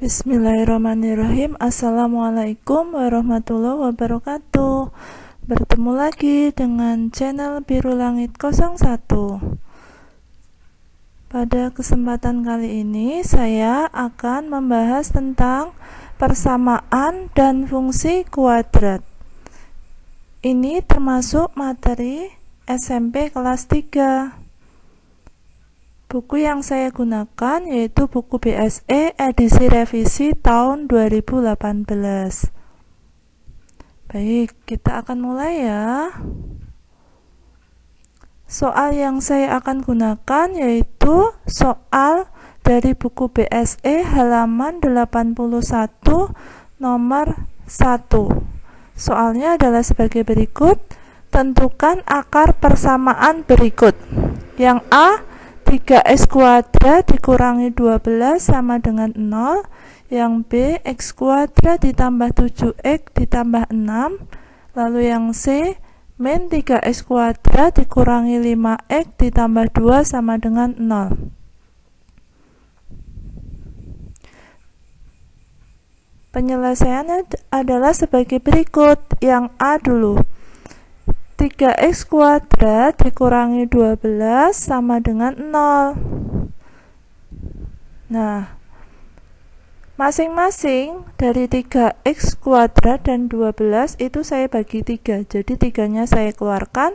Bismillahirrahmanirrahim. Assalamualaikum warahmatullahi wabarakatuh. Bertemu lagi dengan channel Biru Langit 01. Pada kesempatan kali ini saya akan membahas tentang persamaan dan fungsi kuadrat. Ini termasuk materi SMP kelas 3. Buku yang saya gunakan yaitu buku BSE edisi revisi tahun 2018. Baik, kita akan mulai ya. Soal yang saya akan gunakan yaitu soal dari buku BSE halaman 81 nomor 1. Soalnya adalah sebagai berikut. Tentukan akar persamaan berikut. Yang A, 3x kuadrat dikurangi 12 sama dengan 0. Yang B, x kuadrat ditambah 7x ditambah 6. Lalu yang C, min 3x kuadrat dikurangi 5x ditambah 2 sama dengan 0. Penyelesaiannya adalah sebagai berikut. Yang A dulu. 3x kuadrat dikurangi 12 sama dengan 0. Nah, masing-masing dari 3x kuadrat dan 12 itu saya bagi 3. Jadi 3-nya saya keluarkan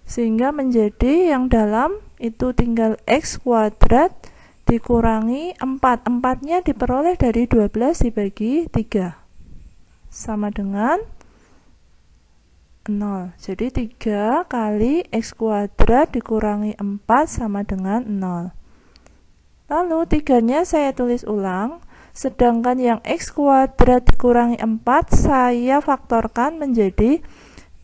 sehingga menjadi yang dalam itu tinggal x kuadrat dikurangi 4. 4-nya diperoleh dari 12 dibagi 3 sama dengan 0. Jadi 3 kali x kuadrat dikurangi 4 sama dengan 0. Lalu 3-nya saya tulis ulang. Sedangkan yang x kuadrat dikurangi 4 saya faktorkan menjadi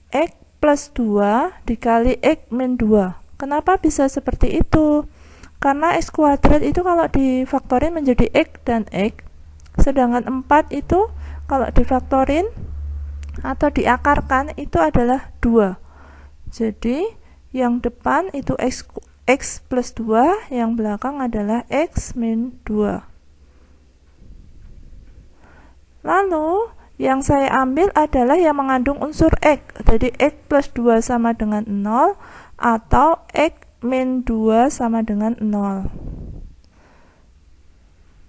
x plus 2 dikali x min 2. Kenapa bisa seperti itu? Karena x kuadrat itu kalau difaktorin menjadi x dan x. Sedangkan 4 itu kalau difaktorin atau diakarkan itu adalah 2. Jadi yang depan itu x plus 2, yang belakang adalah x min 2. Lalu yang saya ambil adalah yang mengandung unsur x. Jadi x plus 2 sama dengan 0 atau x min 2 sama dengan 0.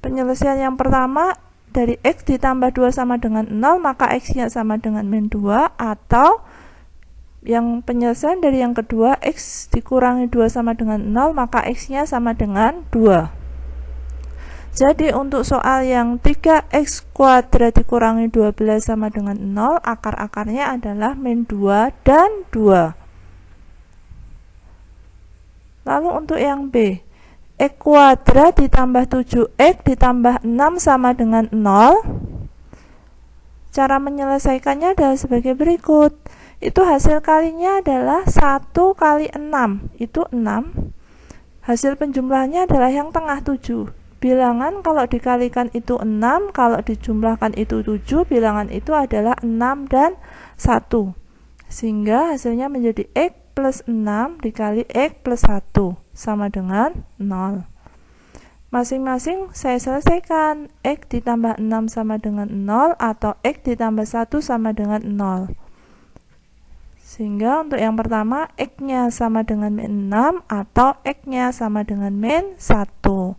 Penyelesaian yang pertama, dari x ditambah 2 sama dengan 0, maka x-nya sama dengan min 2, atau yang penyelesaian dari yang kedua, x dikurangi 2 sama dengan 0, maka x-nya sama dengan 2. Jadi untuk soal yang 3x kuadrat dikurangi 12 sama dengan 0, akar-akarnya adalah min 2 dan 2. Lalu untuk yang B, x kuadrat ditambah 7x ditambah 6 sama dengan 0. Cara menyelesaikannya adalah sebagai berikut. Itu hasil kalinya adalah 1 kali 6, itu 6. Hasil penjumlahannya adalah yang tengah 7. Bilangan kalau dikalikan itu 6, kalau dijumlahkan itu 7, bilangan itu adalah 6 dan 1. Sehingga hasilnya menjadi x plus 6 dikali x plus 1 sama dengan 0. Masing-masing saya selesaikan. X ditambah 6 sama dengan 0 atau x ditambah 1 sama dengan 0. Sehingga untuk yang pertama x-nya sama dengan min 6 atau x-nya sama dengan min 1.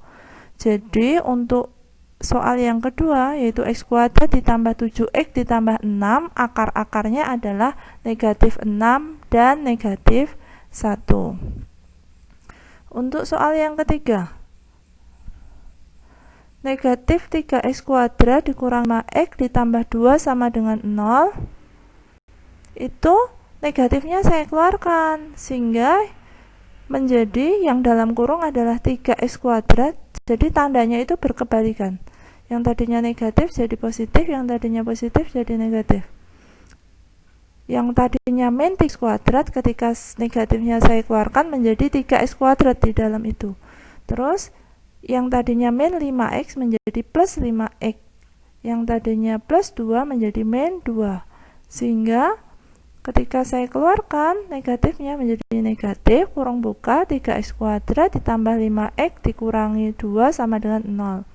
Jadi untuk soal yang kedua yaitu x kuadrat ditambah 7x ditambah 6, akar-akarnya adalah negatif 6 dan negatif 1. Untuk soal yang ketiga, negatif 3x kuadrat dikurang 5x ditambah 2 sama dengan 0. Itu negatifnya saya keluarkan sehingga menjadi yang dalam kurung adalah 3x kuadrat. Jadi tandanya itu berkebalikan. Yang tadinya negatif jadi positif, yang tadinya positif jadi negatif. Yang tadinya min 3x kuadrat ketika negatifnya saya keluarkan menjadi 3x kuadrat di dalam itu. Terus yang tadinya min 5x menjadi plus 5x. Yang tadinya plus 2 menjadi min 2. Sehingga ketika saya keluarkan negatifnya menjadi negatif, kurung buka 3x kuadrat ditambah 5x dikurangi 2 sama dengan 0.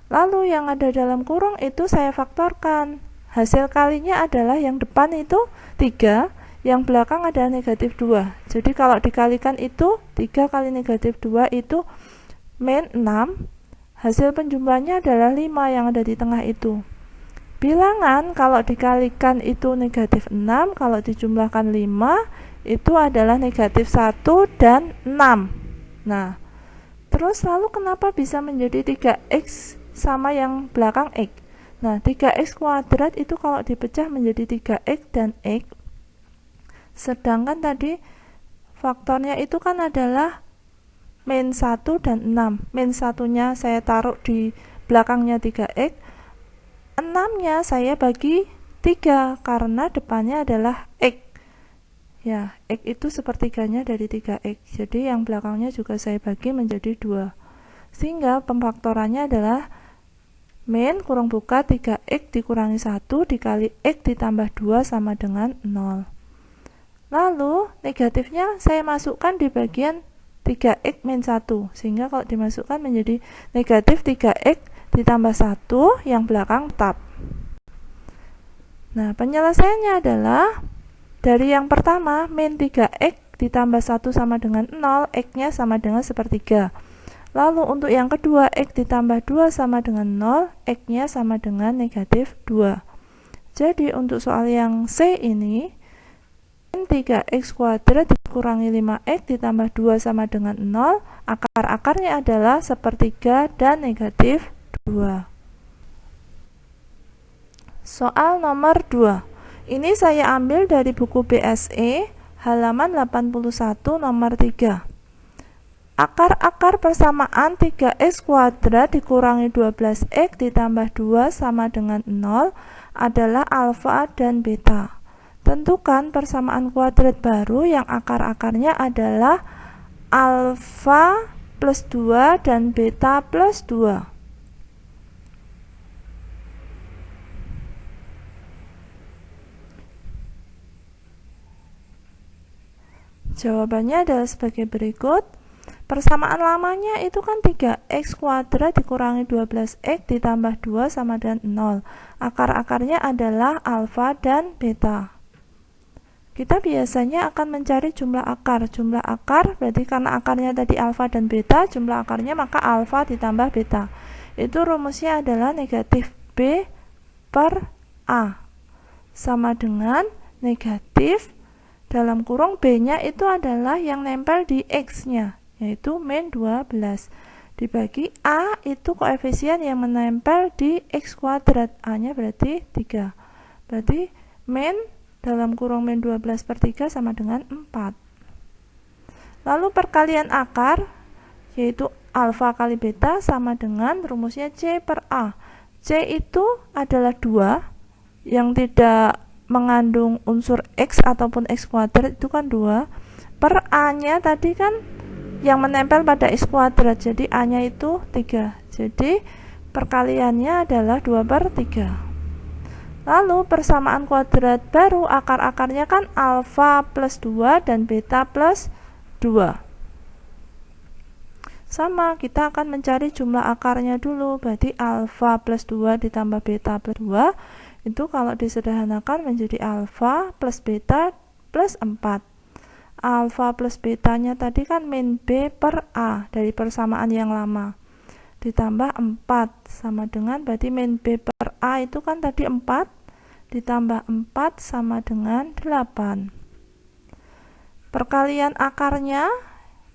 Lalu yang ada dalam kurung itu saya faktorkan. Hasil kalinya adalah yang depan itu 3, yang belakang adalah negatif 2. Jadi kalau dikalikan itu 3 kali negatif 2 itu min 6. Hasil penjumlahannya adalah 5 yang ada di tengah itu. Bilangan kalau dikalikan itu negatif 6, kalau dijumlahkan 5 itu adalah negatif 1 dan 6. Nah, terus lalu kenapa bisa menjadi 3x sama yang belakang x? Nah, 3x kuadrat itu kalau dipecah menjadi 3x dan x. Sedangkan tadi faktornya itu kan adalah min 1 dan 6. Min 1-nya saya taruh di belakangnya 3x. 6-nya saya bagi 3 karena depannya adalah x. Ya, x itu sepertiganya dari 3x. Jadi yang belakangnya juga saya bagi menjadi 2. Sehingga pemfaktorannya adalah min kurung buka 3x dikurangi 1 dikali x ditambah 2 sama dengan 0. Lalu negatifnya saya masukkan di bagian 3x min 1. Sehingga kalau dimasukkan menjadi negatif 3x ditambah 1 yang belakang tab. Nah, penyelesaiannya adalah dari yang pertama min 3x ditambah 1 sama dengan 0, x-nya sama dengan sepertiga. Lalu untuk yang kedua x ditambah 2 sama dengan 0, x-nya sama dengan negatif 2. Jadi untuk soal yang C ini min 3x kuadrat dikurangi 5x ditambah 2 sama dengan 0, akar-akarnya adalah sepertiga dan negatif 2. Soal nomor 2. Ini saya ambil dari buku BSE halaman 81 nomor 3. Akar-akar persamaan 3x kuadrat dikurangi 12x ditambah 2 sama dengan 0 adalah alfa dan beta. Tentukan persamaan kuadrat baru yang akar-akarnya adalah alfa plus 2 dan beta plus 2. Jawabannya adalah sebagai berikut. Persamaan lamanya itu kan 3x kuadrat dikurangi 12x ditambah 2 sama dengan 0. Akar-akarnya adalah alfa dan beta. Kita biasanya akan mencari jumlah akar. Jumlah akar berarti karena akarnya tadi alfa dan beta, jumlah akarnya maka alfa ditambah beta. Itu rumusnya adalah negatif b per a sama dengan negatif dalam kurung b-nya itu adalah yang nempel di x-nya, yaitu min 12 dibagi a itu koefisien yang menempel di x kuadrat, a-nya berarti 3. Berarti min dalam kurung min 12 per 3 sama dengan 4. Lalu perkalian akar yaitu alfa kali beta sama dengan rumusnya c per a. C itu adalah 2 yang tidak mengandung unsur x ataupun x kuadrat itu kan 2 per a-nya tadi kan yang menempel pada x kuadrat, jadi a-nya itu 3. Jadi perkaliannya adalah 2 per 3. Lalu persamaan kuadrat baru akar-akarnya kan alfa plus 2 dan beta plus 2. Sama, kita akan mencari jumlah akarnya dulu. Berarti alfa plus 2 ditambah beta plus 2 itu kalau disederhanakan menjadi alfa plus beta plus 4. Alfa plus betanya tadi kan min b per a dari persamaan yang lama ditambah 4 sama dengan berarti min b per a itu kan tadi 4 ditambah 4 sama dengan 8. Perkalian akarnya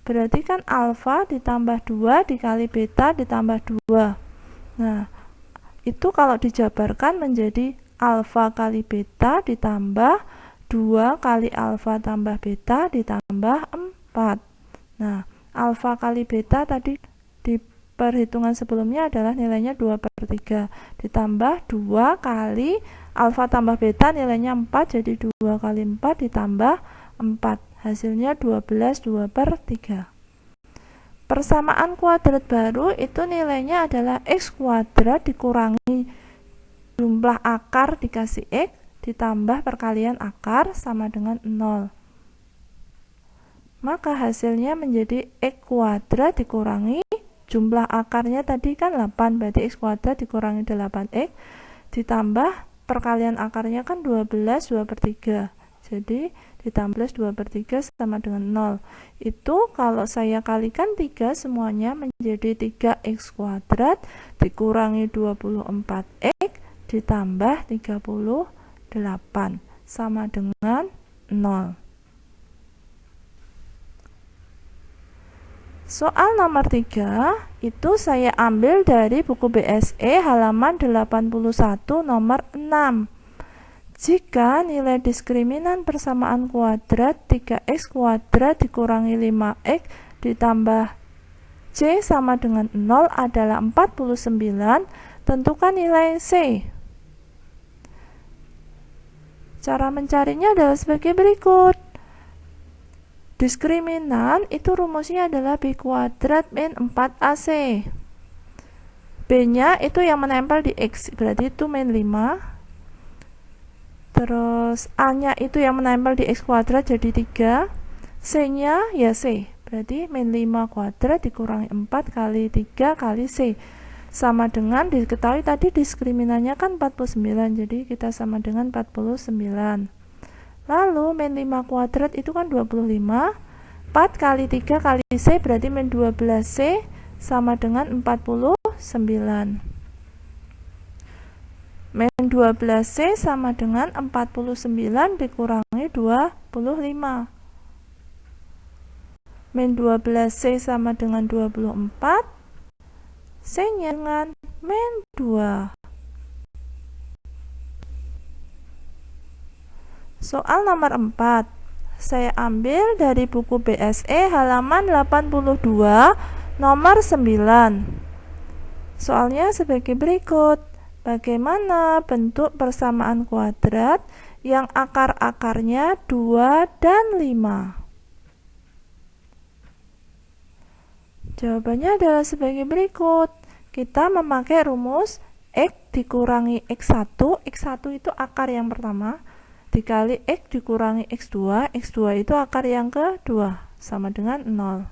berarti kan alfa ditambah 2 dikali beta ditambah 2. Nah, itu kalau dijabarkan menjadi alfa kali beta ditambah 2 kali alfa tambah beta ditambah 4. Nah, alfa kali beta tadi di perhitungan sebelumnya adalah nilainya 2 per 3 ditambah 2 kali alfa tambah beta nilainya 4, jadi 2 kali 4 ditambah 4, hasilnya 12 2 per 3. Persamaan kuadrat baru itu nilainya adalah x kuadrat dikurangi jumlah akar dikasih x ditambah perkalian akar sama dengan 0. Maka hasilnya menjadi x kuadrat dikurangi jumlah akarnya tadi kan 8, berarti x kuadrat dikurangi 8x ditambah perkalian akarnya kan 12, 2/3. Jadi ditambah 2/3 sama dengan 0. Itu kalau saya kalikan 3 semuanya menjadi 3x kuadrat dikurangi 24x ditambah 38 sama dengan 0. Soal nomor 3 itu saya ambil dari buku BSE halaman 81 nomor 6. Jika nilai diskriminan persamaan kuadrat 3x kuadrat dikurangi 5x ditambah c sama dengan 0 adalah 49, tentukan nilai c. Cara mencarinya adalah sebagai berikut. Diskriminan itu rumusnya adalah b kuadrat min 4ac. B-nya itu yang menempel di x, berarti itu min 5. Terus A-nya itu yang menempel di x kuadrat jadi 3. C-nya ya C, berarti min 5 kuadrat dikurangi 4 kali 3 kali C. Sama dengan diketahui tadi diskriminannya kan 49, jadi kita sama dengan 49. Lalu min 5 kuadrat itu kan 25. 4 kali 3 kali C berarti min 12C sama dengan 49. Min 12C sama dengan 49 dikurangi 25. Min 12C sama dengan 24. C-nya dengan min 2. Soal nomor 4. Saya ambil dari buku BSE halaman 82 nomor 9. Soalnya sebagai berikut. Bagaimana bentuk persamaan kuadrat yang akar-akarnya 2 dan 5? Jawabannya adalah sebagai berikut. Kita memakai rumus x dikurangi x1. X1 itu akar yang pertama, dikali x dikurangi x2. X2 itu akar yang kedua, sama dengan 0.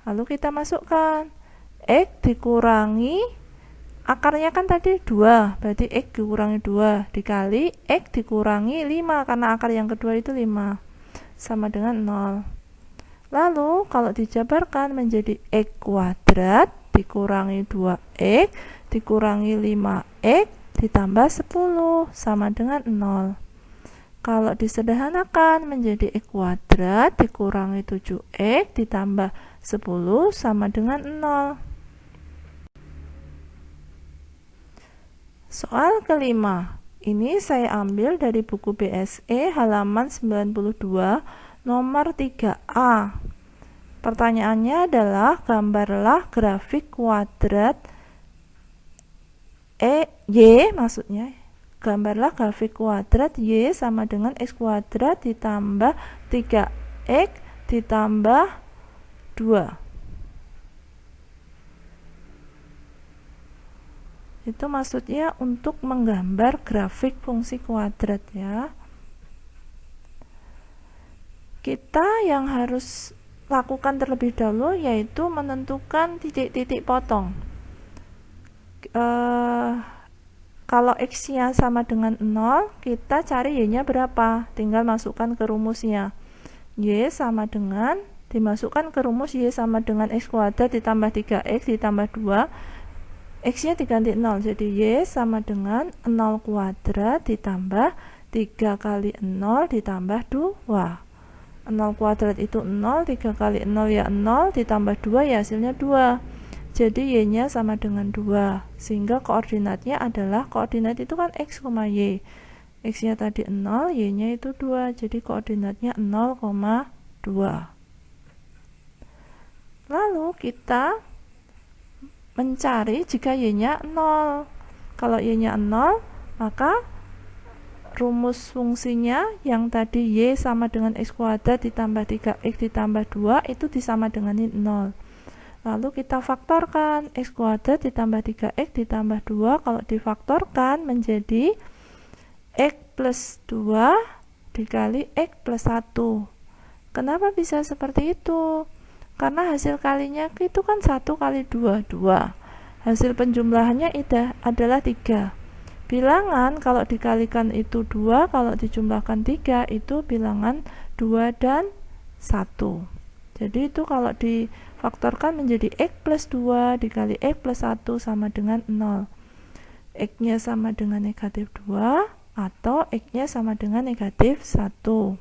Lalu kita masukkan x dikurangi, akarnya kan tadi 2, berarti x dikurangi 2 dikali x dikurangi 5, karena akar yang kedua itu 5, sama dengan 0. Lalu kalau dijabarkan menjadi x kuadrat dikurangi 2x dikurangi 5x ditambah 10 sama dengan 0. Kalau disederhanakan menjadi x kuadrat dikurangi 7x ditambah 10 sama dengan 0. Soal kelima, ini saya ambil dari buku BSE halaman 92 nomor 3A. Pertanyaannya adalah gambarlah grafik kuadrat Y, maksudnya gambarlah grafik kuadrat Y sama dengan x kuadrat ditambah 3x ditambah 2. Itu maksudnya untuk menggambar grafik fungsi kuadrat ya. Kita yang harus lakukan terlebih dahulu yaitu menentukan titik-titik potong. Kalau x-nya sama dengan 0, kita cari y-nya berapa? Tinggal masukkan ke rumusnya. Y sama dengan, dimasukkan ke rumus y sama dengan x kuadrat ditambah 3x ditambah 2. X-nya diganti 0, jadi y sama dengan 0 kuadrat ditambah 3 kali 0 ditambah 2. 0 kuadrat itu 0, 3 kali 0 ya 0, ditambah 2 ya hasilnya 2. Jadi y-nya sama dengan 2, sehingga koordinatnya adalah, koordinat itu kan x, y. X-nya tadi 0, y-nya itu 2, jadi koordinatnya 0,2. Lalu kita mencari jika y-nya 0. Kalau y-nya 0, maka rumus fungsinya yang tadi y sama dengan x kuadrat ditambah 3x ditambah 2 itu disama dengan 0. Lalu kita faktorkan x kuadrat ditambah 3x ditambah 2, kalau difaktorkan menjadi x plus 2 dikali x plus 1. Kenapa bisa seperti itu? Karena hasil kalinya itu kan 1 kali 2, 2. Hasil penjumlahannya adalah 3. Bilangan kalau dikalikan itu 2, kalau dijumlahkan 3 itu bilangan 2 dan 1. Jadi itu kalau difaktorkan menjadi X plus 2 dikali X plus 1 sama dengan 0. X-nya sama dengan negatif 2 atau X-nya sama dengan negatif 1.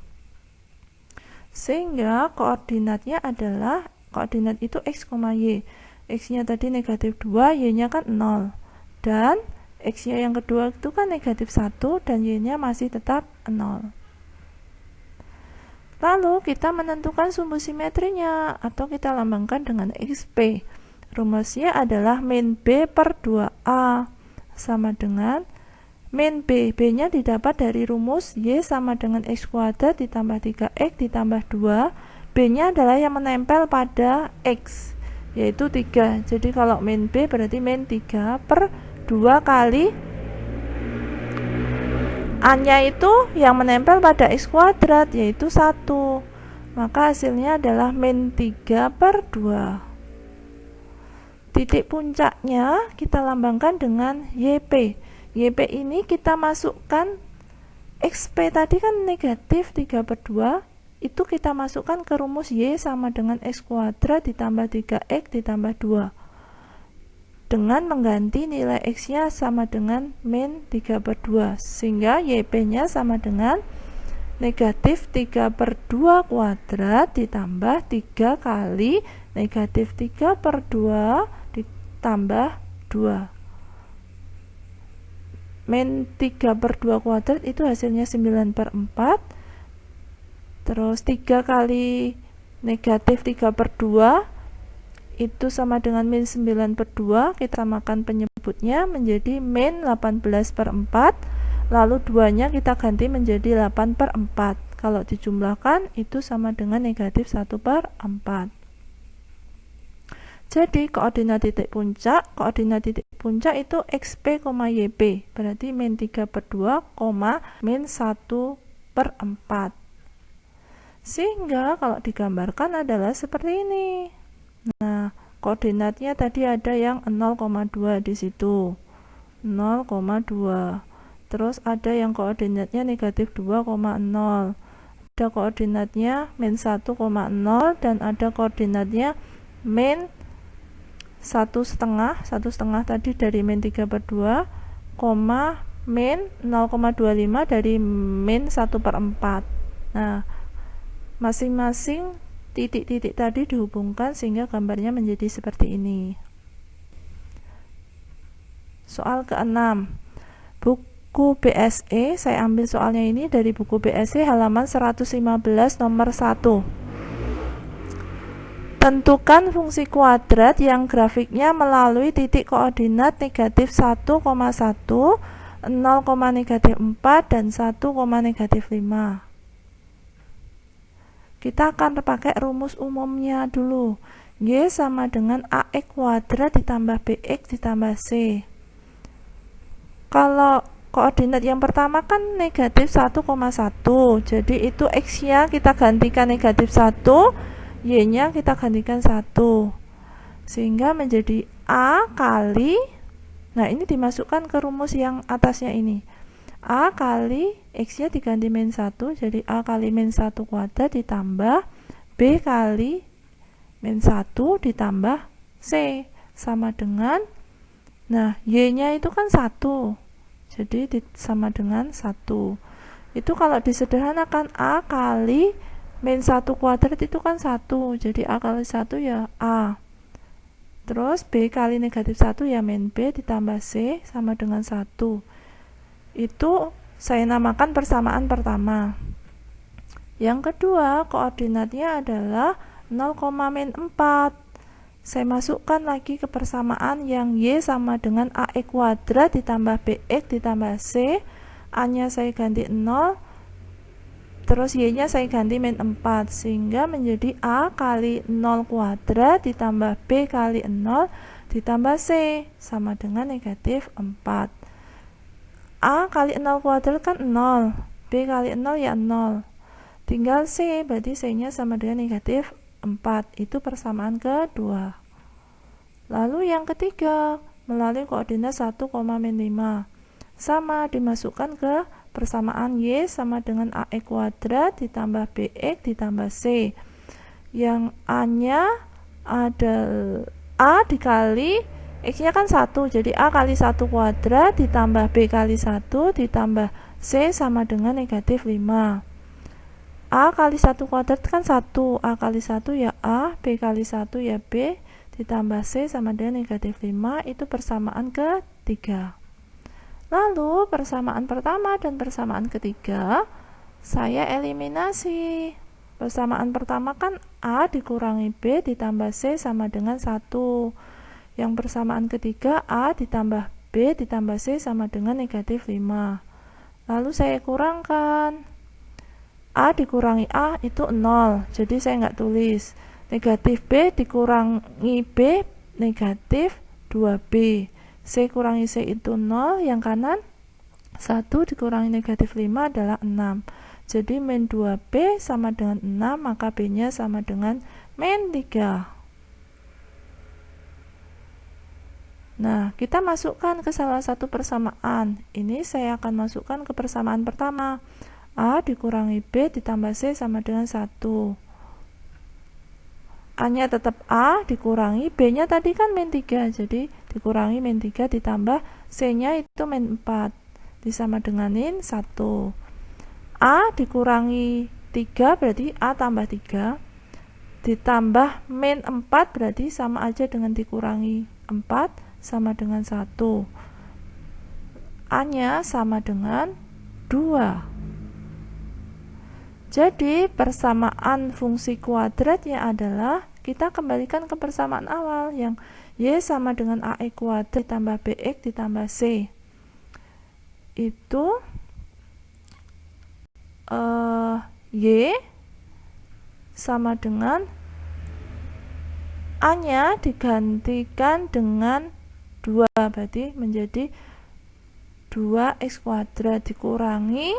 Sehingga koordinatnya adalah, koordinat itu X, Y. X-nya tadi negatif 2, Y-nya kan 0. Dan X-nya yang kedua itu kan negatif 1 dan Y-nya masih tetap 0. Lalu kita menentukan sumbu simetrinya atau kita lambangkan dengan XP. Rumusnya adalah min B per 2A sama dengan min B. B-nya didapat dari rumus Y sama dengan X kuadrat ditambah 3X ditambah 2. B-nya adalah yang menempel pada X, yaitu 3. Jadi kalau min B berarti min 3 per 2 kali A-nya itu yang menempel pada X kuadrat, yaitu 1. Maka hasilnya adalah min 3 per 2. Titik puncaknya kita lambangkan dengan YP. YP ini kita masukkan, XP tadi kan negatif 3 per 2, itu kita masukkan ke rumus Y sama dengan X kuadrat ditambah 3X ditambah 2. Dengan mengganti nilai X-nya sama dengan min 3 per 2, sehingga YP-nya sama dengan negatif 3 per 2 kuadrat ditambah 3 kali negatif 3 per 2 ditambah 2. Min 3 per 2 kuadrat itu hasilnya 9 per 4. Terus 3 kali negatif 3 per 2 itu sama dengan min 9 per 2, kita samakan penyebutnya menjadi min 18 per 4, lalu 2 nya kita ganti menjadi 8 per 4. Kalau dijumlahkan itu sama dengan negatif 1 per 4. Jadi koordinat titik puncak itu XP, YP, berarti min 3 per 2, min 1 per 4. Sehingga kalau digambarkan adalah seperti ini. Nah, koordinatnya tadi ada yang 0,2 di situ. 0,2. Terus ada yang koordinatnya negatif 2,0. Ada koordinatnya min 1,0 dan ada koordinatnya min 1,5. 1,5 tadi dari min 3 per 2, min 0,25 dari min 1 per 4. Nah, masing-masing titik-titik tadi dihubungkan sehingga gambarnya menjadi seperti ini. Soal ke-6. Buku BSE, saya ambil soalnya ini dari buku BSE halaman 115 nomor 1. Tentukan fungsi kuadrat yang grafiknya melalui titik koordinat negatif 1,1, 0, negatif 4, dan 1, negatif 5. Kita akan pakai rumus umumnya dulu. Y sama dengan AX kuadrat ditambah BX ditambah C. Kalau koordinat yang pertama kan negatif 1,1, jadi itu X-nya kita gantikan negatif 1, Y-nya kita gantikan 1. Sehingga menjadi A kali, nah ini dimasukkan ke rumus yang atasnya ini. A kali X-nya diganti min 1, jadi A kali min 1 kuadrat ditambah B kali min 1 ditambah C sama dengan, nah Y-nya itu kan 1, jadi sama dengan 1. Itu kalau disederhanakan A kali min 1 kuadrat itu kan 1, jadi A kali 1 ya A. Terus B kali negatif 1 ya min B ditambah C sama dengan 1. Itu saya namakan persamaan pertama. Yang kedua, koordinatnya adalah 0,-4. Saya masukkan lagi ke persamaan yang Y sama dengan AX kuadrat ditambah BX ditambah C. A-nya saya ganti 0, terus Y-nya saya ganti min 4, sehingga menjadi A kali 0 kuadrat ditambah B kali 0 ditambah C sama dengan negatif 4. A kali 0 kuadrat kan 0, B kali 0 ya 0, tinggal C, berarti C nya sama dengan negatif 4. Itu persamaan kedua. Lalu yang ketiga, melalui koordinat 1, min 5. Sama, dimasukkan ke persamaan Y sama dengan AX kuadrat ditambah BX ditambah C. Yang A-nya adalah A dikali X-nya kan 1, jadi A kali 1 kuadrat ditambah B kali 1 ditambah C sama dengan negatif 5. A kali 1 kuadrat kan 1, A kali 1 ya A, B kali 1 ya B, ditambah C sama dengan negatif 5, itu persamaan ketiga. Lalu persamaan pertama dan persamaan ketiga saya eliminasi. Persamaan pertama kan A dikurangi B ditambah C sama dengan 1. Yang persamaan ketiga A ditambah B ditambah C sama dengan negatif 5. Lalu saya kurangkan. A dikurangi A itu 0, jadi saya nggak tulis. Negatif B dikurangi B negatif 2B. C kurangi C itu 0, yang kanan 1 dikurangi negatif 5 adalah 6. Jadi min 2B sama dengan 6, maka B nya sama dengan min 3. Nah, kita masukkan ke salah satu persamaan. Ini saya akan masukkan ke persamaan pertama. A dikurangi B ditambah C sama dengan 1. A nya tetap A dikurangi, B nya tadi kan min 3, jadi dikurangi min 3 ditambah C nya itu min 4, disama denganin 1. A dikurangi 3 berarti A tambah 3, ditambah min 4 berarti sama aja dengan dikurangi 4 sama dengan 1. A nya sama dengan 2. Jadi persamaan fungsi kuadratnya adalah kita kembalikan ke persamaan awal yang Y sama dengan AX kuadrat ditambah BX ditambah C. Itu Y sama dengan A nya digantikan dengan 2, berarti menjadi 2x kuadrat dikurangi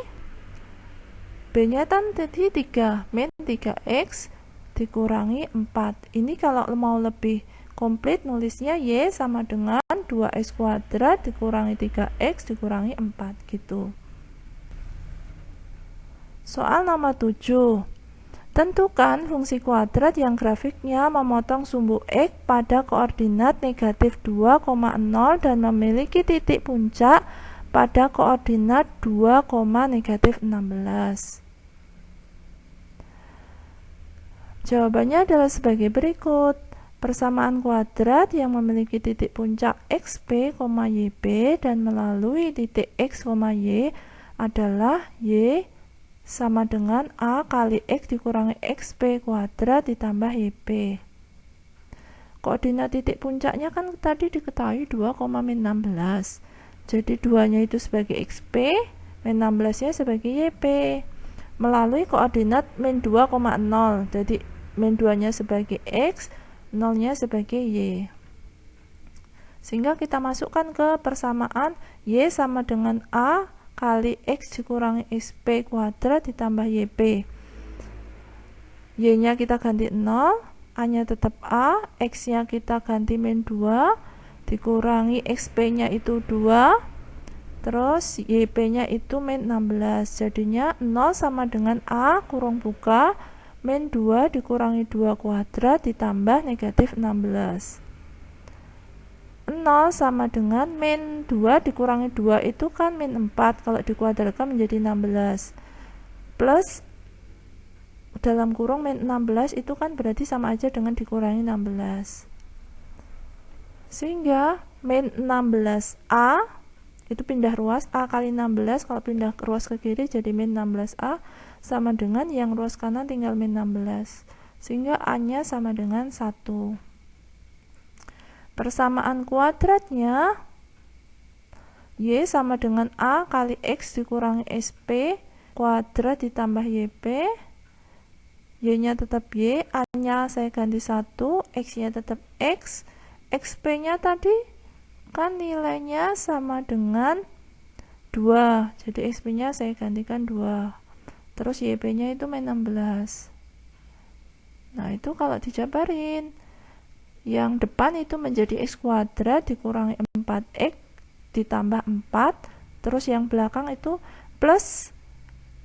B nya kan tadi 3, min 3x dikurangi 4. Ini kalau mau lebih komplit nulisnya Y sama dengan 2x kuadrat dikurangi 3x dikurangi 4 gitu. Soal nomor 7. Tentukan fungsi kuadrat yang grafiknya memotong sumbu X pada koordinat negatif 2,0 dan memiliki titik puncak pada koordinat 2, negatif 16. Jawabannya adalah sebagai berikut. Persamaan kuadrat yang memiliki titik puncak XP, YP dan melalui titik X, Y adalah Y sama dengan A kali X dikurangi XP kuadrat ditambah YP. Koordinat titik puncaknya kan tadi diketahui 2, min 16. Jadi 2-nya itu sebagai XP, min 16-nya sebagai YP. Melalui koordinat min 2,0. Jadi min 2-nya sebagai X, 0-nya sebagai Y. Sehingga kita masukkan ke persamaan Y sama dengan A kali X dikurangi XP kuadrat ditambah YP. Y-nya kita ganti 0, A-nya tetap A, X-nya kita ganti min 2, dikurangi XP-nya itu 2, terus YP-nya itu min 16. Jadinya 0 sama dengan A kurung buka min 2 dikurangi 2 kuadrat ditambah negatif 16. 0 sama dengan min 2 dikurangi 2 itu kan min 4, kalau dikuadratkan menjadi 16. Plus dalam kurung min 16 itu kan berarti sama aja dengan dikurangi 16. Sehingga min 16A itu pindah ruas, A kali 16 kalau pindah ruas ke kiri jadi min 16A sama dengan yang ruas kanan tinggal min 16, sehingga A-nya sama dengan 1. Persamaan kuadratnya Y sama dengan A kali X dikurangi SP kuadrat ditambah YP. Y-nya tetap Y, A-nya saya ganti 1, X-nya tetap X, XP-nya tadi kan nilainya sama dengan 2, jadi XP-nya saya gantikan 2. Terus YP-nya itu min 16. Nah, itu kalau dijabarin, yang depan itu menjadi x kuadrat dikurangi 4x ditambah 4, terus yang belakang itu plus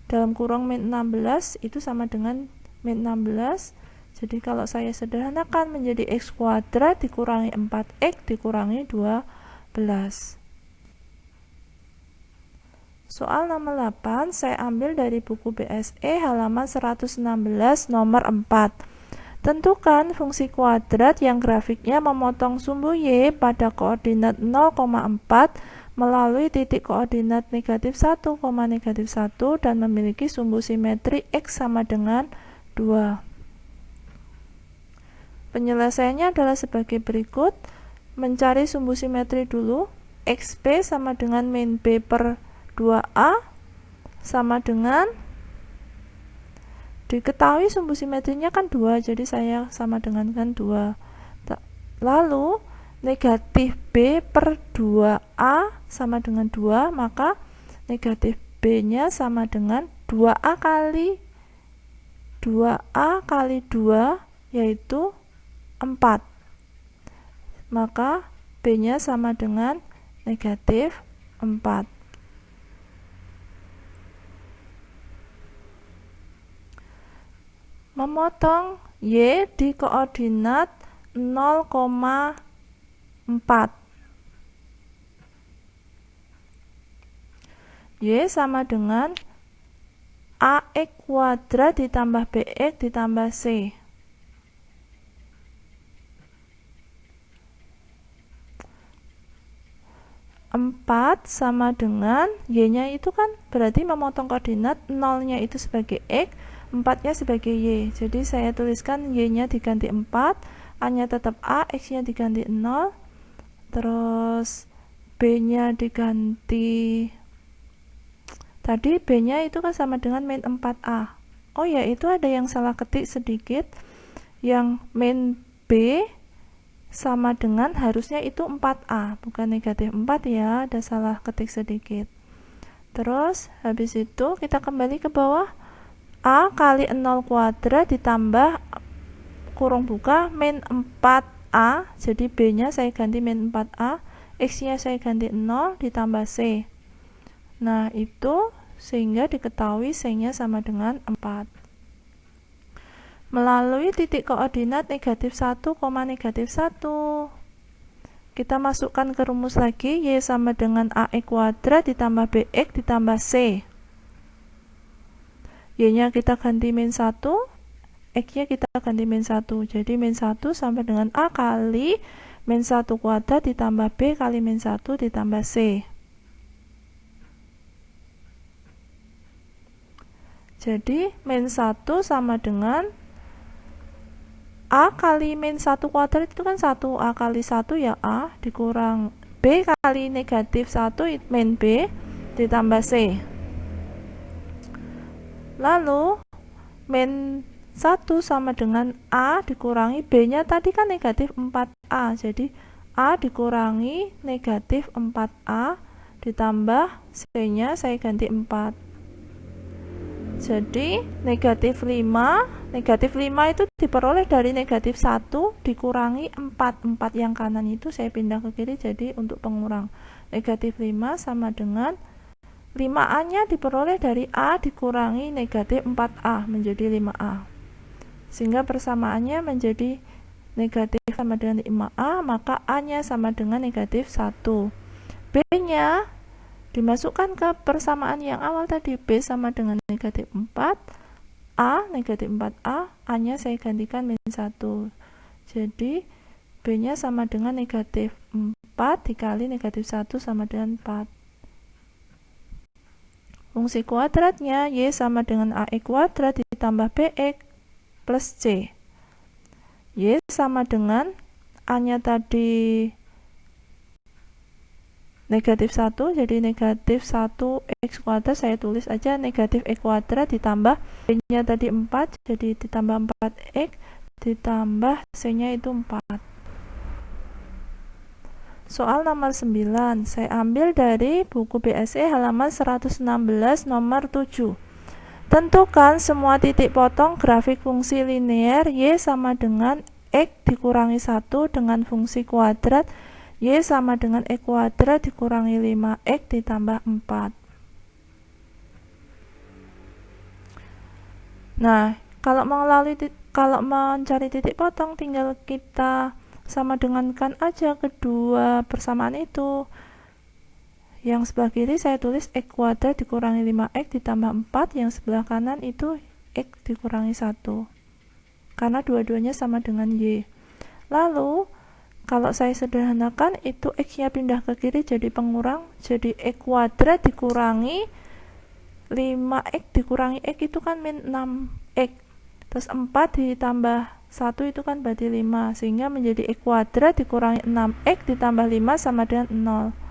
dalam kurung min 16 itu sama dengan min 16. Jadi kalau saya sederhanakan menjadi x kuadrat dikurangi 4x dikurangi 12. Soal nomor 8 saya ambil dari buku BSE halaman 116 nomor 4. Tentukan fungsi kuadrat yang grafiknya memotong sumbu y pada koordinat 0,4 melalui titik koordinat negatif 1, negatif 1 dan memiliki sumbu simetri x sama dengan 2. Penyelesaiannya adalah sebagai berikut. Mencari sumbu simetri dulu. XB sama dengan min B per 2A sama dengan, diketahui sumbu simetrinya kan 2, jadi saya sama dengan kan 2. Lalu negatif B per 2A sama dengan 2, maka negatif B nya sama dengan 2A kali 2 yaitu 4, maka B nya sama dengan negatif 4. Memotong y di koordinat 0,4. Y sama dengan ax kuadrat ditambah bx ditambah c. Empat sama dengan y-nya itu kan berarti memotong koordinat, 0-nya itu sebagai x, 4-nya sebagai y. Jadi saya tuliskan y-nya diganti 4, a-nya tetap a, x-nya diganti 0, terus b-nya diganti, tadi b-nya itu kan sama dengan min 4a. Oh ya, itu ada yang salah ketik sedikit. Yang min b sama dengan harusnya itu 4a, bukan negatif 4 ya, ada salah ketik sedikit. Terus habis itu kita kembali ke bawah, a kali 0 kuadrat ditambah kurung buka min 4a, jadi b nya saya ganti min 4a, x nya saya ganti 0 ditambah c. Nah itu sehingga diketahui c nya sama dengan 4. Melalui titik koordinat negatif 1, negatif 1. Kita masukkan ke rumus lagi, y sama dengan ax kuadrat ditambah bx ditambah c. Y-nya kita ganti min 1, x-nya kita ganti min 1. Jadi min 1 sama dengan a kali min 1 kuadrat ditambah b kali min 1 ditambah c. Jadi min 1 sama dengan a kali min 1 kuadrat itu kan 1, a kali 1 ya a, dikurang b kali negatif 1 min b ditambah c. Lalu min 1 sama dengan a dikurangi b nya tadi kan negatif 4a, jadi a dikurangi negatif 4a ditambah c nya saya ganti 4. Jadi negatif 5 itu diperoleh dari negatif 1 dikurangi 4 yang kanan itu saya pindah ke kiri, jadi untuk pengurang negatif 5 sama dengan 5a nya diperoleh dari a dikurangi negatif 4a menjadi 5a, sehingga persamaannya menjadi negatif sama dengan 5a, maka a nya sama dengan negatif 1. B nya dimasukkan ke persamaan yang awal tadi, b sama dengan negatif 4, a negatif 4a, a nya saya gantikan min 1. Jadi b nya sama dengan negatif 4 dikali negatif 1 sama dengan 4. Fungsi kuadratnya y sama dengan ax kuadrat ditambah bx plus c. Y sama dengan a nya tadi negatif 1, jadi negatif 1 x kuadrat, saya tulis aja negatif x kuadrat ditambah b nya tadi 4, jadi ditambah 4x ditambah c nya itu 4. Soal nomor 9 saya ambil dari buku BSE halaman 116 nomor 7. Tentukan semua titik potong grafik fungsi linear Y sama dengan X dikurangi 1 dengan fungsi kuadrat Y sama dengan X kuadrat dikurangi 5X ditambah 4. Nah, kalau mencari titik potong tinggal kita sama dengankan aja kedua persamaan itu. Yang sebelah kiri saya tulis X kuadrat dikurangi 5X ditambah 4, yang sebelah kanan itu X dikurangi 1. Karena dua-duanya sama dengan Y. Lalu, kalau saya sederhanakan, itu X-nya pindah ke kiri jadi pengurang, jadi X kuadrat dikurangi 5X dikurangi X itu kan min 6X. Terus 4 ditambah 1 itu kan berarti 5, sehingga menjadi X kuadrat dikurangi 6X ditambah 5 sama dengan 0.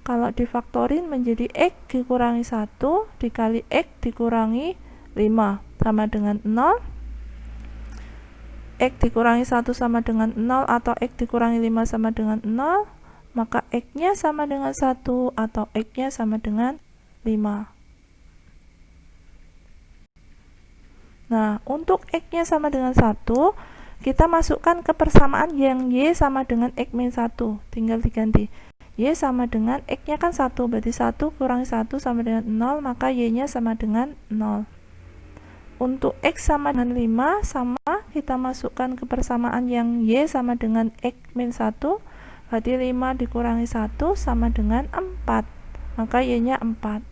Kalau difaktorin menjadi X dikurangi 1 dikali X dikurangi 5 sama dengan 0. X dikurangi 1 sama dengan 0 atau X dikurangi 5 sama dengan 0, maka X-nya sama dengan 1 atau X-nya sama dengan 5. Nah, untuk X-nya sama dengan 1, kita masukkan ke persamaan yang Y sama dengan X min 1. Tinggal diganti. Y sama dengan X-nya kan 1, berarti 1 kurangi 1 sama dengan 0, maka Y-nya sama dengan 0. Untuk X sama dengan 5, sama kita masukkan ke persamaan yang Y sama dengan X min 1, berarti 5 dikurangi 1 sama dengan 4, maka Y-nya 4.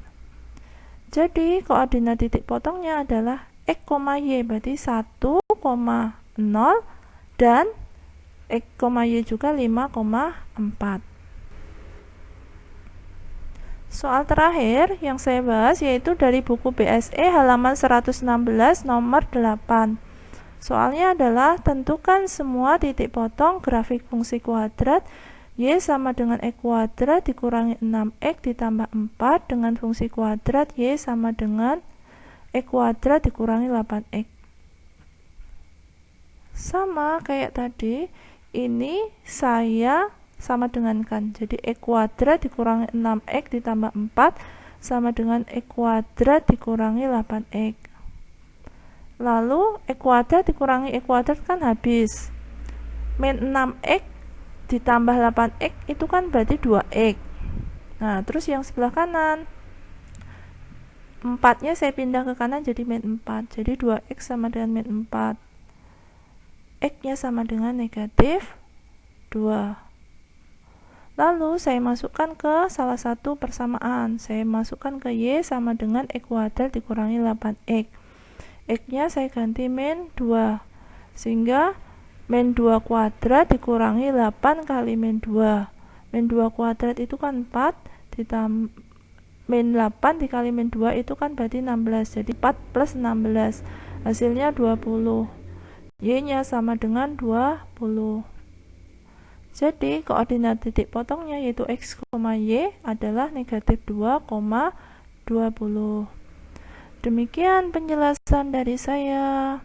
Jadi, koordinat titik potongnya adalah X, Y, berarti 1, 0, dan X, Y juga 5,4. Soal terakhir yang saya bahas yaitu dari buku BSE halaman 116 nomor 8. Soalnya adalah tentukan semua titik potong grafik fungsi kuadrat Y sama dengan X kuadrat dikurangi 6X ditambah 4 dengan fungsi kuadrat Y sama dengan X kuadrat dikurangi 8X. Sama kayak tadi, ini saya sama dengan kan, jadi X kuadrat dikurangi 6X ditambah 4 sama dengan X kuadrat dikurangi 8X. Lalu X kuadrat dikurangi X kuadrat kan habis, min 6X ditambah 8X itu kan berarti 2X. Nah, terus yang sebelah kanan 4 nya saya pindah ke kanan jadi min 4, jadi 2X sama dengan min 4, X nya sama dengan negatif 2. Lalu saya masukkan ke salah satu persamaan. Saya masukkan ke Y sama dengan X kuadrat dikurangi 8X. X-nya saya ganti min 2. Sehingga min 2 kuadrat dikurangi 8 kali min 2. Min 2 kuadrat itu kan 4, ditambah min 8 dikali min 2 itu kan berarti 16. Jadi 4 plus 16. Hasilnya 20. Y-nya sama dengan 20. Jadi, koordinat titik potongnya yaitu X, Y adalah negatif 2,20. Demikian penjelasan dari saya.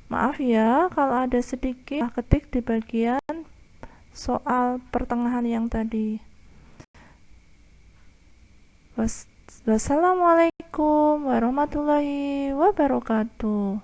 Maaf ya, kalau ada sedikit ketik di bagian soal pertengahan yang tadi. Wassalamualaikum warahmatullahi wabarakatuh.